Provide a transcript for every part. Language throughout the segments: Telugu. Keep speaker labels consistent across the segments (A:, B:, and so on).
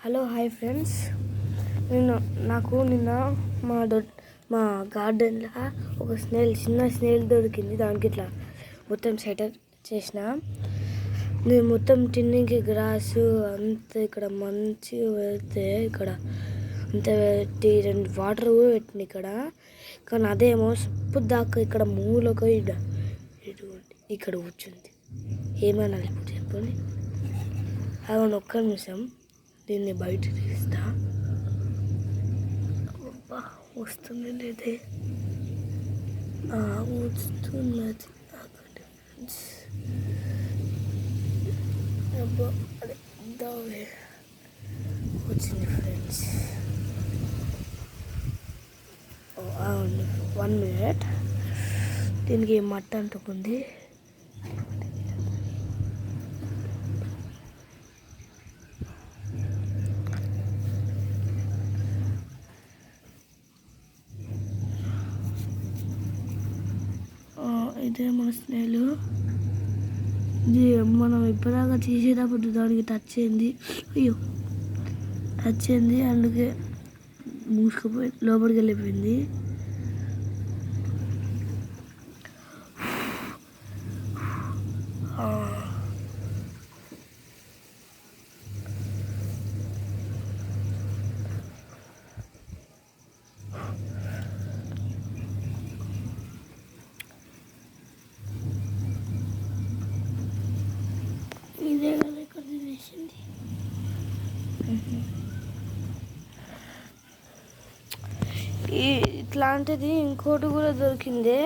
A: హలో హాయ్ ఫ్రెండ్స్, నిన్న మా గార్డెన్లో ఒక చిన్న స్నేల్ దొరికింది. దానికి ఇట్లా మొత్తం సెటప్ చేసిన. నేను మొత్తం తిన్నికి గ్రాసు అంతా ఇక్కడ మంచిగా పెడితే ఇక్కడ అంతా పెట్టి 2 వాటర్ కూడా పెట్టింది కానీ అదేమో ఇప్పుడు దాకా ఇక్కడ మూలక ఇక్కడ కూర్చుంది. ఏమన్నా ఇప్పుడు చెప్పండి. అవును, ఒక్క నిమిషం దీన్ని బయట తీస్తా. వస్తుంది లేదే, వస్తున్నది. వచ్చింది ఫ్రెండ్స్. అవును, 1 minute. దీనికి మట్ట అంటుకుంది. ఇదే మన స్నేలు. ఇది మనం ఇప్పటిదాకా తీసేటప్పుడు దానికి టచ్ అయింది. టచ్ అయింది, అందుకే మూసుకుపోయి లోపలికి వెళ్ళిపోయింది. ఇదే కదా ఇక్కడ వేసింది. ఇట్లాంటిది ఇంకోటి కూడా దొరికింది,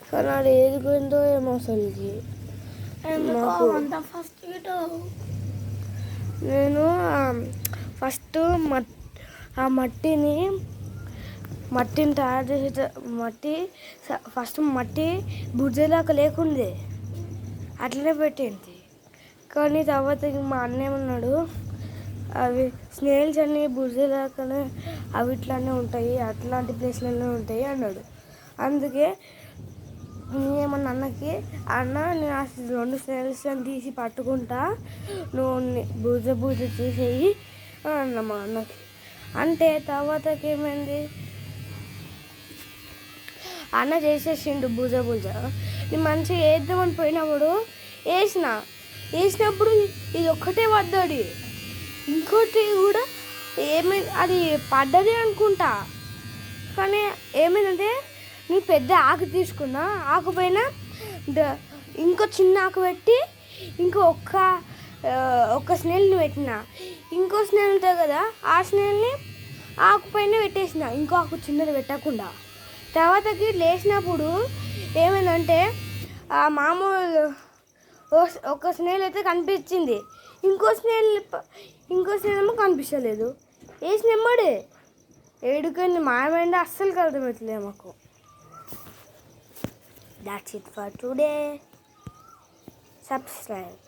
A: కానీ అది ఏది పోయిందో ఏమో అసలుకి. నేను ఫస్ట్ ఆ మట్టిని తయారు చేసే మట్టి బుజ్జలాగా లేకుండే అట్లనే పెట్టింది. కానీ తర్వాత మా అన్న ఏమన్నాడు, అవి స్నేల్స్ అన్నీ బుజ్జలాగానే అవి ఇట్లానే ఉంటాయి, అట్లాంటి ప్లేస్లలో ఉంటాయి అన్నాడు. అందుకే నేనేమన్నా అన్నకి, అన్న నేను ఆ 2 స్నేల్స్ తీసి పట్టుకుంటా, నువ్వు బుజ్జ తీసేయి అన్న మా అన్నకి. అంటే తర్వాతకి ఏమైంది, అన్న చేసేసిండు బుజ్జ. నేను మంచిగా వేద్దామని పోయినప్పుడు వేసినప్పుడు ఇది ఒక్కటే పడ్డాడు. ఇంకోటి కూడా ఏమైంది, అది పడ్డది అనుకుంటా. కానీ ఏమైందంటే నేను పెద్ద ఆకు తీసుకున్నా, ఆకు పైన ఇంకో చిన్న ఆకు పెట్టి ఒక్క స్నేల్ని పెట్టిన. ఇంకో స్నేల్ ఉంటుంది కదా, ఆ స్నేల్ని ఆకు పైన పెట్టేసిన, ఇంకో ఆకు చిన్నది పెట్టకుండా. తర్వాతకి లేచినప్పుడు ఏమైందంటే మామూలు ఒక స్నేల్ అయితే కనిపించింది, ఇంకో స్నేల్ ఏమో కనిపించలేదు. వేసినమ్మడే ఏడుకని మాయమైంది, అస్సలు అర్థమవుతలేదు మాకు. That's it for today. Subscribe.